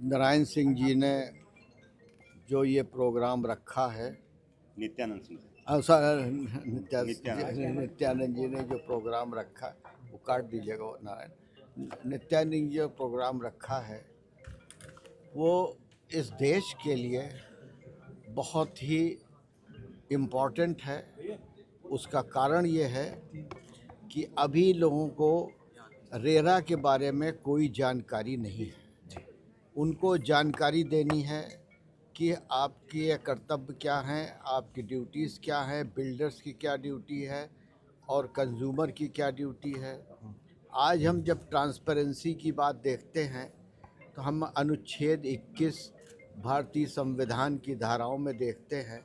नारायण सिंह जी ने जो ये प्रोग्राम रखा है, नित्यानंद सिंह जी। नित्यानंद जी ने जो प्रोग्राम रखा, वो काट दीजिएगा वो नारायण। नित्यानंद जी जो प्रोग्राम रखा है वो इस देश के लिए बहुत ही इम्पोर्टेंट है। उसका कारण ये है कि अभी लोगों को रेरा के बारे में कोई जानकारी नहीं है। उनको जानकारी देनी है कि आपके कर्तव्य क्या हैं, आपकी ड्यूटीज़ क्या हैं, बिल्डर्स की क्या ड्यूटी है और कंज्यूमर की क्या ड्यूटी है। आज हम जब ट्रांसपेरेंसी की बात देखते हैं तो हम अनुच्छेद 21 भारतीय संविधान की धाराओं में देखते हैं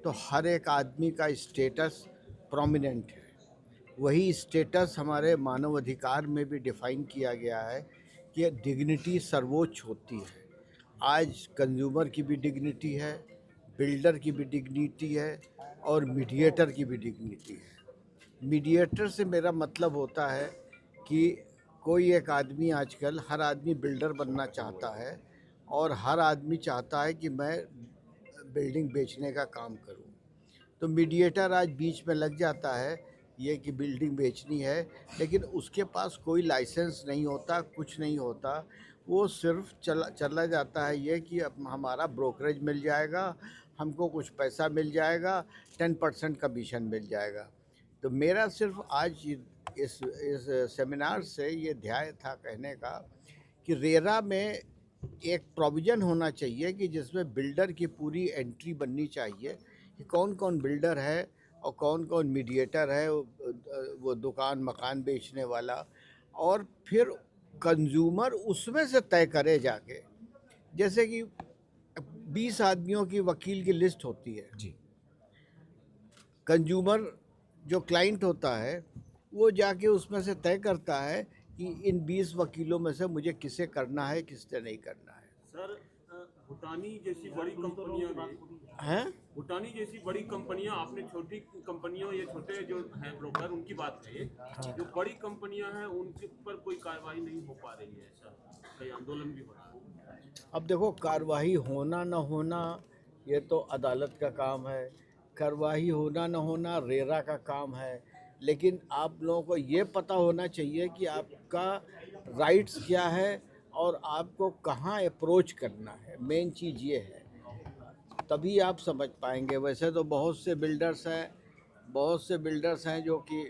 तो हर एक आदमी का स्टेटस प्रोमिनेंट है। वही स्टेटस हमारे मानव अधिकार में भी डिफाइन किया गया है कि डिग्निटी सर्वोच्च होती है। आज कंज्यूमर की भी डिग्निटी है, बिल्डर की भी डिग्निटी है और मीडिएटर की भी डिग्निटी है। मीडिएटर से मेरा मतलब होता है कि कोई एक आदमी, आजकल हर आदमी बिल्डर बनना चाहता है और हर आदमी चाहता है कि मैं बिल्डिंग बेचने का काम करूं। तो मीडिएटर आज बीच में लग जाता है ये कि बिल्डिंग बेचनी है, लेकिन उसके पास कोई लाइसेंस नहीं होता, कुछ नहीं होता। वो सिर्फ चला जाता है ये कि अब हमारा ब्रोकरेज मिल जाएगा, हमको कुछ पैसा मिल जाएगा, 10% कमीशन मिल जाएगा। तो मेरा सिर्फ आज इस सेमिनार से ये ध्येय था कहने का कि रेरा में एक प्रोविज़न होना चाहिए कि जिसमें बिल्डर की पूरी एंट्री बननी चाहिए कि कौन कौन बिल्डर है और कौन कौन मीडिएटर है, वो दुकान मकान बेचने वाला, और फिर कंज्यूमर उसमें से तय करे जाके। जैसे कि 20 आदमियों की वकील की लिस्ट होती है जी। कंज्यूमर जो क्लाइंट होता है वो जाके उसमें से तय करता है कि इन 20 वकीलों में से मुझे किसे करना है, किससे नहीं करना है। सर, भूटानी जैसी बड़ी कंपनियां भी हैं? भूटानी जैसी बड़ी कंपनियां, आपने छोटी कंपनियों या छोटे जो हैं ब्रोकर उनकी बात कही, जो बड़ी कंपनियां हैं उनके ऊपर कोई कार्रवाई नहीं हो पा रही है सर, कई आंदोलन भी हो रहा है। अब देखो, कार्रवाई होना न होना ये तो अदालत का काम है, कार्रवाई होना न होना रेरा का काम है, लेकिन आप लोगों को ये पता होना चाहिए कि आपका राइट्स क्या है और आपको कहाँ अप्रोच करना है। मेन चीज़ ये है, तभी आप समझ पाएंगे। वैसे तो बहुत से बिल्डर्स हैं जो कि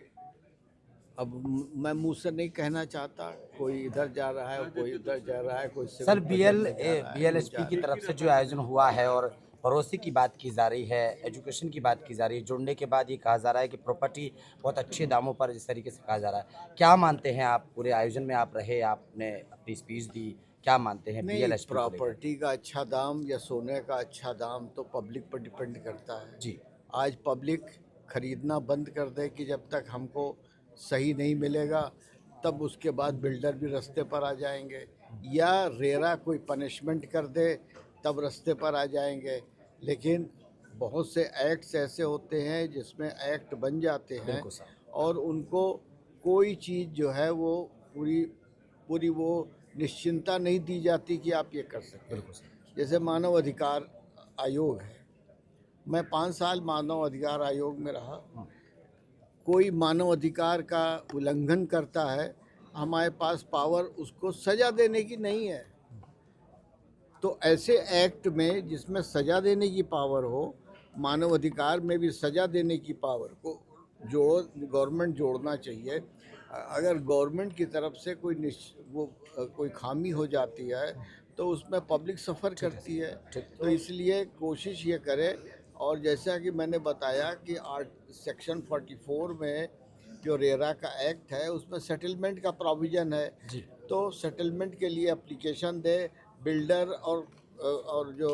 अब मैं मुंह से नहीं कहना चाहता, कोई इधर जा रहा है, कोई उधर जा रहा है, कोई सर, बीएलएसपी की तरफ से जो आयोजन हुआ है और पड़ोसी की बात की जा रही है, एजुकेशन की बात की जा रही है, जुड़ने के बाद ये कहा जा रहा है कि प्रॉपर्टी बहुत अच्छे दामों पर, जिस तरीके से कहा जा रहा है, क्या मानते हैं आप? पूरे आयोजन में आप रहे, आपने अपनी स्पीच दी, क्या मानते हैं नहीं, बीएलएसपी को लेकर? प्रॉपर्टी का अच्छा दाम या सोने का अच्छा दाम तो पब्लिक पर डिपेंड करता है जी। आज पब्लिक खरीदना बंद कर दे कि जब तक हमको सही नहीं मिलेगा, तब उसके बाद बिल्डर भी रास्ते पर आ जाएंगे, या रेरा कोई पनिशमेंट कर दे तब रास्ते पर आ जाएंगे। लेकिन बहुत से एक्ट्स ऐसे होते हैं जिसमें एक्ट बन जाते हैं बिल्कुल सर। और उनको कोई चीज़ जो है वो पूरी वो निश्चिंता नहीं दी जाती कि आप ये कर सकते हैं। बिल्कुल सर। जैसे मानव अधिकार आयोग है, मैं 5 साल मानव अधिकार आयोग में रहा। कोई मानव अधिकार का उल्लंघन करता है, हमारे पास पावर उसको सज़ा देने की नहीं है। तो ऐसे एक्ट में जिसमें सज़ा देने की पावर हो, मानव अधिकार में भी सज़ा देने की पावर को गवर्नमेंट जोड़ना चाहिए। अगर गवर्नमेंट की तरफ से कोई खामी हो जाती है तो उसमें पब्लिक सफ़र करती है। तो इसलिए कोशिश ये करे, और जैसा कि मैंने बताया कि सेक्शन 44 में जो रेरा का एक्ट है उसमें सेटलमेंट का प्रोविज़न है। जी। तो सेटलमेंट के लिए एप्लीकेशन दे बिल्डर और जो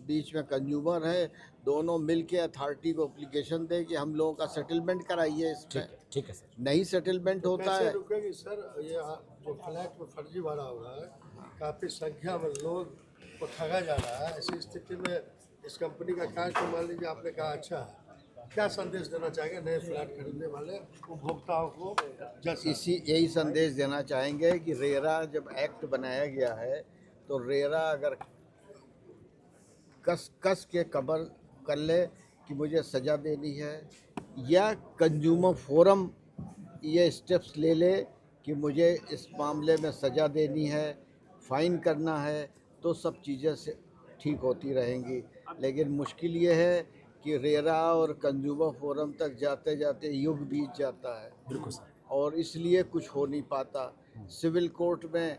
बीच में कंज्यूमर है, दोनों मिल के अथॉरिटी को एप्लीकेशन दे कि हम लोगों का सेटलमेंट कराइए इसमें। ठीक है सर। नहीं सेटलमेंट तो होता कैसे है। रुकेगी सर? ये जो फ्लैट में फर्जी भरा हो रहा है, काफ़ी संख्या में लोग को ठगा जा रहा है, ऐसी स्थिति में इस कंपनी का कार्य, तो मान लीजिए आपने कहा अच्छा है, क्या संदेश देना चाहेंगे नए फ्लैट खरीदने वाले उपभोक्ताओं को? यही संदेश देना चाहेंगे कि रेरा जब एक्ट बनाया गया है तो रेरा अगर कस के कबर कर ले कि मुझे सज़ा देनी है, या कंज्यूमर फोरम ये स्टेप्स ले ले कि मुझे इस मामले में सज़ा देनी है, फ़ाइन करना है, तो सब चीज़ें से ठीक होती रहेंगी। लेकिन मुश्किल ये है कि रेरा और कंज्यूमर फोरम तक जाते जाते युग बीत जाता है। बिल्कुल सर। और इसलिए कुछ हो नहीं पाता। सिविल कोर्ट में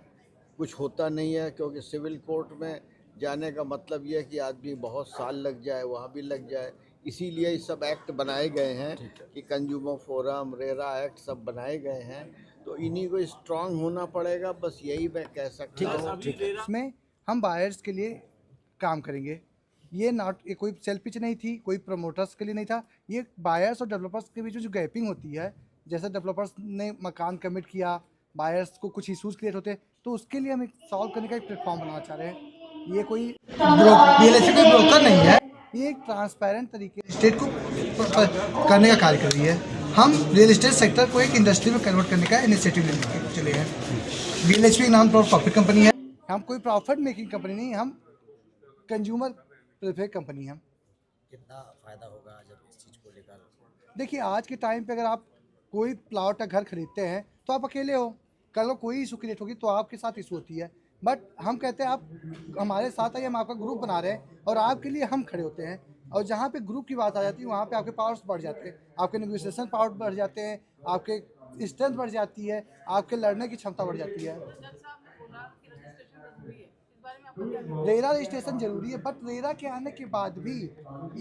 कुछ होता नहीं है, क्योंकि सिविल कोर्ट में जाने का मतलब ये है कि आदमी बहुत साल लग जाए, वहाँ भी लग जाए। इसीलिए ये सब एक्ट बनाए गए हैं कि कंज्यूमर फोरम, रेरा एक्ट सब बनाए गए हैं, तो इन्हीं को स्ट्रांग होना पड़ेगा, बस यही मैं कह सकता हूँ। इसमें हम बायर्स के लिए काम करेंगे। ये कोई सेल पिच नहीं थी, कोई प्रमोटर्स के लिए नहीं था। ये बायर्स और डेवलपर्स के बीच में जो गैपिंग होती है, जैसे डेवलपर्स ने मकान कमिट किया, बायर्स को कुछ इशूज़ क्रिएट होते हैं, तो उसके लिए हम एक सॉल्व करने का एक प्लेटफॉर्म बनाना चाह रहे हैं। ये कोई रियलिस्टिक कोई ब्रोकर नहीं है, ये एक ट्रांसपेरेंट तरीके स्टेट को करने का कार्य कर रही है। हम रियल एस्टेट सेक्टर को एक इंडस्ट्री में कन्वर्ट करने का इनिशिएटिव लेने चले हैं। BLHP नाम प्रॉफिट कंपनी है, हम कोई प्रॉफिट मेकिंग कंपनी नहीं, हम कंज्यूमर प्रेफर कंपनी है। कितना फ़ायदा होगा जब इस चीज़ को लेकर? देखिए, आज के टाइम पे अगर आप कोई प्लॉट या घर खरीदते हैं तो आप अकेले हो, कल को कोई इशू क्रिएट होगी तो आपके साथ इशू होती है। बट हम कहते हैं आप हमारे साथ आइए, हम आपका ग्रुप बना रहे हैं और आपके लिए हम खड़े होते हैं। और जहाँ पे ग्रुप की बात आ जाती है वहाँ पे आपके पावर्स बढ़ जाते हैं, आपके नेगोशिएशन पावर बढ़ जाते हैं, आपके स्ट्रेंथ बढ़ जाती है, आपके लड़ने की क्षमता बढ़ जाती है। रेरा रजिस्ट्रेशन जरूरी है, बट रेरा के आने के बाद भी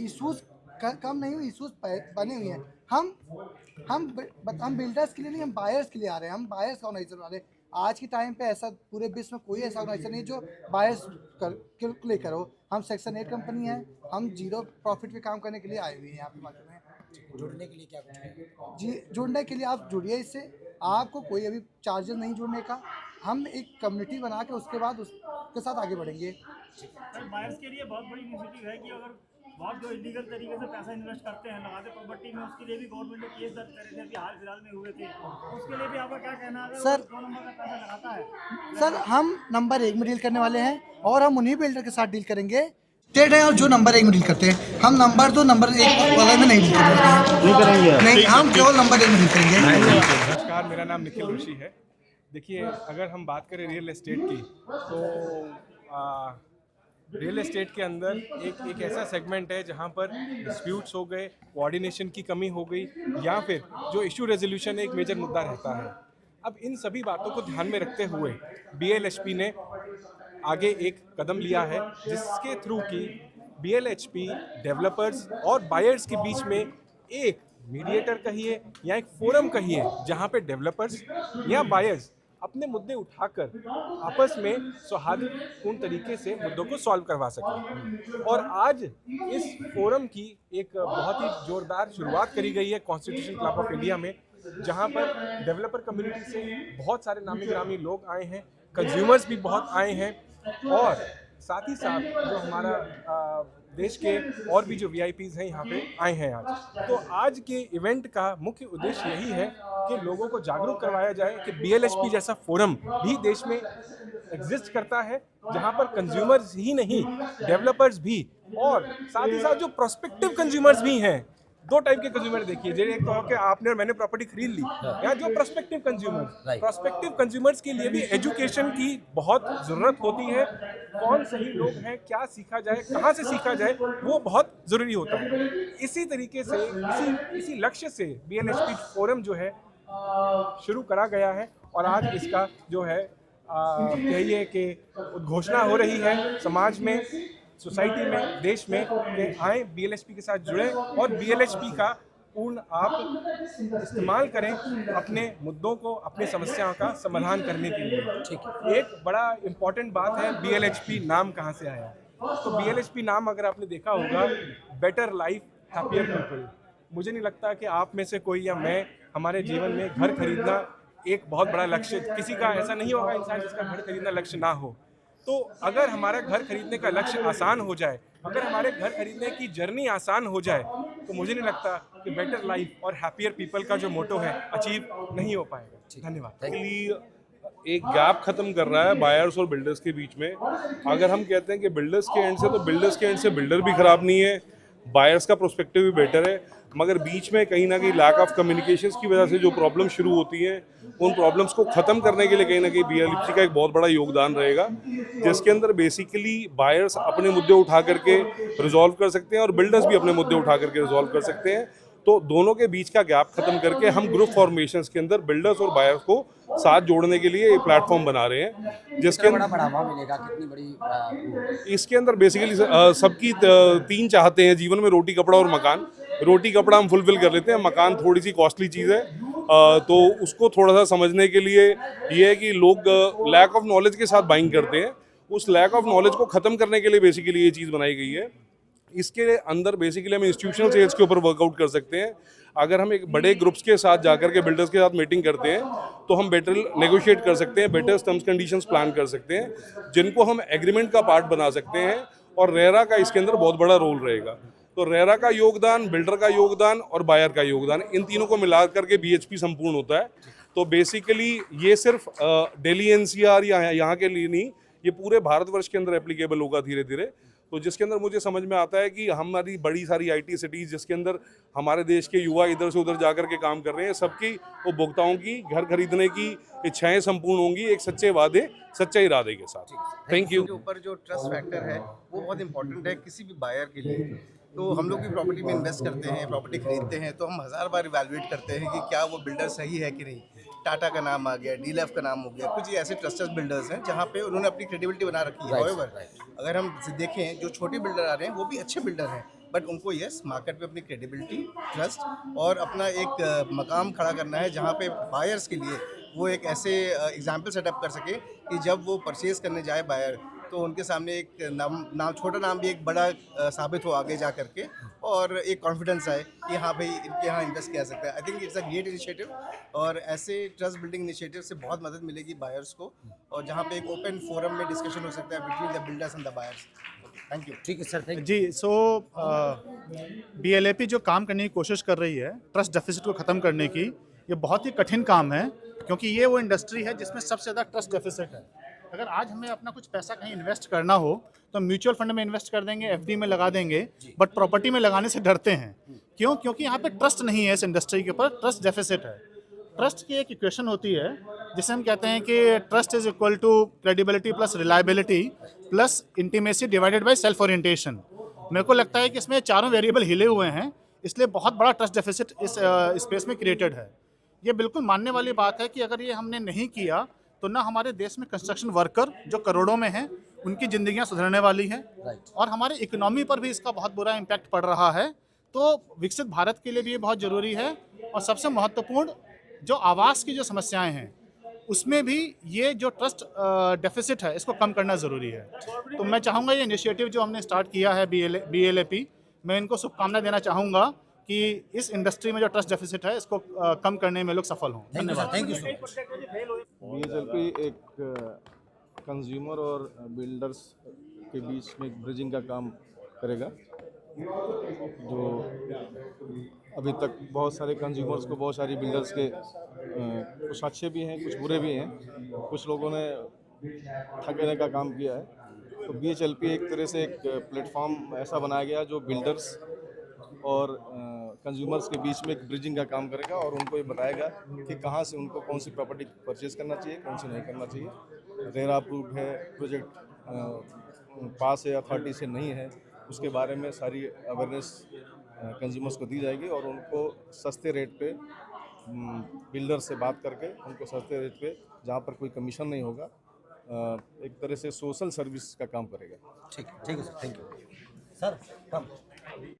इशूज़ कम नहीं हुई, इशूज़ बने हुए हैं। हम बिल्डर्स के लिए नहीं, हम बायर्स के लिए आ रहे हैं, हम बायर्स का ऑर्गेनाइजेशन आ रहे हैं। आज के टाइम पे ऐसा पूरे विश्व में कोई ऐसा ऑर्गेनाइजेशन नहीं जो बायर्स के लेकर हो। हम सेक्शन 8 कंपनी है, हम जीरो प्रॉफिट पे काम करने के लिए आए हुए हैं यहाँ पे मार्केट में। जुड़ने के लिए क्या कुछ है? जी, जुड़ने के लिए आप जुड़िए इससे, आपको कोई अभी चार्जेस नहीं जुड़ने का। हम एक कम्युनिटी बना के उसके बाद उसके साथ आगे बढ़ेंगे। बायर्स के लिए बहुत बड़ी इनिशिएटिव है कि अगर बहुत जो इलीगल तरीके से पैसा इन्वेस्ट करते हैं लगाते प्रॉपर्टी में, उसके लिए भी गवर्नमेंट ने केस दर्ज करे थे, अभी हाल फिलहाल में हुए थे, उसके लिए भी आपका क्या कहना है? सर, 2 नंबर का पैसा लगाता है सर, हम नंबर 1 में डील करने वाले हैं और हम उन्हीं बिल्डर के साथ डील करेंगे स्टेट है, और जो नंबर 1 में डील करते हैं। हम नंबर 2 नंबर 1 वाले में नहीं डील करेंगे, नहीं, हम केवल नंबर 1 में डील करेंगे। नमस्कार, मेरा नाम निखिल ऋषि है। देखिए, अगर हम बात करें रियल एस्टेट की, तो रियल एस्टेट के अंदर एक ऐसा सेगमेंट है जहां पर डिस्प्यूट्स हो गए, कोऑर्डिनेशन की कमी हो गई, या फिर जो इशू रेजोल्यूशन एक मेजर मुद्दा रहता है। अब इन सभी बातों को ध्यान में रखते हुए BLHP ने आगे एक कदम लिया है, जिसके थ्रू की BLHP डेवलपर्स और बायर्स के बीच में एक मीडिएटर कहिए या एक फोरम कहिए, जहां पे डेवलपर्स या बायर्स अपने मुद्दे उठाकर आपस में सौहार्दपूर्ण तरीके से मुद्दों को सॉल्व करवा सकें। और आज इस फोरम की एक बहुत ही जोरदार शुरुआत करी गई है कॉन्स्टिट्यूशन क्लब ऑफ इंडिया में, जहां पर डेवलपर कम्युनिटी से बहुत सारे नामी गिरामी लोग आए हैं, कंज्यूमर्स भी बहुत आए हैं, और साथ ही साथ जो हमारा देश के और भी जो VIPs हैं यहाँ पे आए हैं आज। तो आज के इवेंट का मुख्य उद्देश्य यही है कि लोगों को जागरूक करवाया जाए कि BLHP जैसा फोरम भी देश में एग्जिस्ट करता है, जहाँ पर कंज्यूमर्स ही नहीं, डेवलपर्स भी, और साथ ही साथ जो प्रोस्पेक्टिव कंज्यूमर्स भी हैं। 2 टाइप के कंज्यूमर देखिए, जैसे एक तो कि आपने और मैंने प्रॉपर्टी खरीद ली, या जो प्रोस्पेक्टिव कंज्यूमर्स के लिए भी एजुकेशन की बहुत ज़रूरत होती है। कौन सही लोग हैं, क्या सीखा जाए, कहाँ से सीखा जाए, वो बहुत ज़रूरी होता है। इसी तरीके से इसी लक्ष्य से BLHP फोरम जो है शुरू करा गया है, और आज इसका जो है कहिए कि उद्घोषणा हो रही है समाज में, सोसाइटी में, देश में, कि आए BLHP के साथ जुड़ें और BLHP का पूर्ण आप इस्तेमाल करें अपने मुद्दों को, अपनी समस्याओं का समाधान करने के लिए। ठीक, एक बड़ा इम्पॉर्टेंट बात है, BLHP नाम कहाँ से आया? तो BLHP नाम अगर आपने देखा होगा, बेटर लाइफ हैप्पियर पीपल। मुझे नहीं लगता कि आप में से कोई या मैं, हमारे जीवन में घर खरीदना एक बहुत बड़ा लक्ष्य, किसी का ऐसा नहीं होगा इंसान जिसका घर खरीदना लक्ष्य ना हो। तो अगर हमारा घर खरीदने का लक्ष्य आसान हो जाए, अगर हमारे घर खरीदने की जर्नी आसान हो जाए, तो मुझे नहीं लगता कि बेटर लाइफ और हैप्पियर पीपल का जो मोटो है अचीव नहीं हो पाएगा। धन्यवाद। एक गैप खत्म कर रहा है बायर्स और बिल्डर्स के बीच में। अगर हम कहते हैं कि बिल्डर्स के एंड से, तो बिल्डर्स के एंड से बिल्डर भी खराब नहीं है, बायर्स का प्रोस्पेक्टिव भी बेटर है, मगर बीच में कहीं ना कहीं लैक ऑफ कम्युनिकेशंस की वजह से जो प्रॉब्लम शुरू होती हैं, उन प्रॉब्लम्स को ख़त्म करने के लिए कहीं ना कहीं BLFC का एक बहुत बड़ा योगदान रहेगा, जिसके अंदर बेसिकली बायर्स अपने मुद्दे उठा करके रिजॉल्व कर सकते हैं और बिल्डर्स भी अपने मुद्दे उठा करके रिजॉल्व कर सकते हैं। तो दोनों के बीच का गैप खत्म करके हम ग्रुप फॉर्मेशंस के अंदर बिल्डर्स और बायर्स को साथ जोड़ने के लिए एक प्लेटफॉर्म बना रहे हैं, जिसके बड़ा बढ़ावा मिलेगा, कितनी बड़ी इसके अंदर बेसिकली सबकी 3 चाहते हैं जीवन में, रोटी कपड़ा और मकान। रोटी कपड़ा हम फुलफिल कर लेते हैं, मकान थोड़ी सी कॉस्टली चीज़ है, तो उसको थोड़ा सा समझने के लिए ये है कि लोग लैक ऑफ नॉलेज के साथ बाइंग करते हैं। उस लैक ऑफ नॉलेज को ख़त्म करने के लिए बेसिकली ये चीज़ बनाई गई है। इसके अंदर बेसिकली हम इंस्टीट्यूशनल सेल्स के ऊपर वर्कआउट कर सकते हैं। अगर हम एक बड़े ग्रुप्स के साथ जाकर के बिल्डर्स के साथ मीटिंग करते हैं, तो हम बेटर नेगोशिएट कर सकते हैं, बेटर टर्म्स कंडीशंस प्लान कर सकते हैं, जिनको हम एग्रीमेंट का पार्ट बना सकते हैं। और रेरा का इसके अंदर बहुत बड़ा रोल रहेगा। तो रेरा का योगदान, बिल्डर का योगदान और बायर का योगदान, इन तीनों को मिला करके BHP संपूर्ण होता है। तो बेसिकली ये सिर्फ दिल्ली NCR या यहाँ के लिए नहीं, ये पूरे भारतवर्ष के अंदर एप्लीकेबल होगा धीरे धीरे। तो जिसके अंदर मुझे समझ में आता है कि हमारी बड़ी सारी IT सिटीज़, जिसके अंदर हमारे देश के युवा इधर से उधर जाकर के काम कर रहे हैं, सबकी उपभोक्ताओं की घर खरीदने की इच्छाएं संपूर्ण होंगी एक सच्चे वादे, सच्चे इरादे के साथ। Thank you. के ऊपर जो ट्रस्ट फैक्टर है वो बहुत इंपॉर्टेंट है किसी भी बायर के लिए। तो हम लोग भी प्रॉपर्टी में इन्वेस्ट करते हैं, प्रॉपर्टी खरीदते हैं, तो हम 1000 बार इवैल्यूएट करते हैं कि क्या वो बिल्डर सही है कि नहीं। टाटा का नाम आ गया, DLF का नाम हो गया, कुछ ऐसे ट्रस्टेड बिल्डर्स हैं जहाँ पे उन्होंने अपनी क्रेडिबिलिटी बना रखी है। However, अगर हम देखें जो छोटे बिल्डर आ रहे हैं वो भी अच्छे बिल्डर हैं, बट उनको यस मार्केट पे अपनी क्रेडिबिलिटी, ट्रस्ट और अपना एक मकाम खड़ा करना है जहाँ पे बायर्स के लिए वो एक ऐसे एग्जाम्पल सेटअप कर सके कि जब वो परचेज करने जाए बायर, तो उनके सामने एक नाम छोटा नाम भी एक बड़ा साबित हो आगे जा करके, और एक कॉन्फिडेंस आए कि हाँ भाई इनके यहाँ इन्वेस्ट किया सकता है। I think it's a great initiative, और ऐसे ट्रस्ट बिल्डिंग इनिशिएटिव से बहुत मदद मिलेगी बायर्स को, और जहाँ पे एक ओपन फोरम में डिस्कशन हो सकता है between the builders and the buyers. Thank you. ठीक है सर, थैंक यू। जी, सो BLAP जो काम करने की कोशिश कर रही है ट्रस्ट डेफिसिट को ख़त्म करने की, ये बहुत ही कठिन काम है, क्योंकि ये वो इंडस्ट्री है जिसमें सबसे ज़्यादा ट्रस्ट डेफिसिट है। अगर आज हमें अपना कुछ पैसा कहीं इन्वेस्ट करना हो तो म्यूचुअल फंड में इन्वेस्ट कर देंगे, FD में लगा देंगे, बट प्रॉपर्टी में लगाने से डरते हैं। क्यों? क्योंकि यहाँ पे ट्रस्ट नहीं है, इस इंडस्ट्री के ऊपर ट्रस्ट डेफिसिट है। ट्रस्ट की एक इक्वेशन होती है जिसे हम कहते हैं कि trust is equal to credibility plus reliability plus intimacy divided by self orientation. मेरे को लगता है कि इसमें चारों वेरिएबल हिले हुए हैं, इसलिए बहुत बड़ा ट्रस्ट डेफिसिट इस स्पेस में क्रिएटेड है। ये बिल्कुल मानने वाली बात है कि अगर ये हमने नहीं किया तो ना हमारे देश में कंस्ट्रक्शन वर्कर जो करोड़ों में हैं उनकी ज़िंदगियां सुधरने वाली हैं, और हमारे इकोनॉमी पर भी इसका बहुत बुरा इम्पैक्ट पड़ रहा है। तो विकसित भारत के लिए भी ये बहुत ज़रूरी है, और सबसे महत्वपूर्ण जो आवास की जो समस्याएं हैं उसमें भी ये जो ट्रस्ट डेफिसिट है इसको कम करना ज़रूरी है। तो मैं चाहूँगा ये इनिशिएटिव जो हमने स्टार्ट किया है BLAP, मैं इनको शुभकामनाएं देना चाहूँगा कि इस इंडस्ट्री में जो ट्रस्ट डेफिसिट है इसको कम करने में लोग सफल हों। धन्यवाद, thank you so much. BLAP एक कंज्यूमर और बिल्डर्स के बीच में एक ब्रिजिंग का काम करेगा। जो अभी तक बहुत सारे कंज्यूमर्स को, बहुत सारी बिल्डर्स के कुछ अच्छे भी हैं, कुछ बुरे भी हैं, कुछ लोगों ने ठगने का काम किया है। तो BLAP एक तरह से एक प्लेटफॉर्म ऐसा बनाया गया जो बिल्डर्स और कंज्यूमर्स के बीच में एक ब्रिजिंग का काम करेगा, और उनको ये बताएगा कि कहाँ से उनको कौन सी प्रॉपर्टी परचेज करना चाहिए, कौन सी नहीं करना चाहिए। रेरा अप्रूव्ड है, प्रोजेक्ट पास है, अथॉरिटी से नहीं है, उसके बारे में सारी अवेयरनेस कंज्यूमर्स को दी जाएगी, और उनको सस्ते रेट पे बिल्डर से बात करके उनको सस्ते रेट पे, जहाँ पर कोई कमीशन नहीं होगा, एक तरह से सोशल सर्विस का काम करेगा। ठीक है sir, thank you sir. Come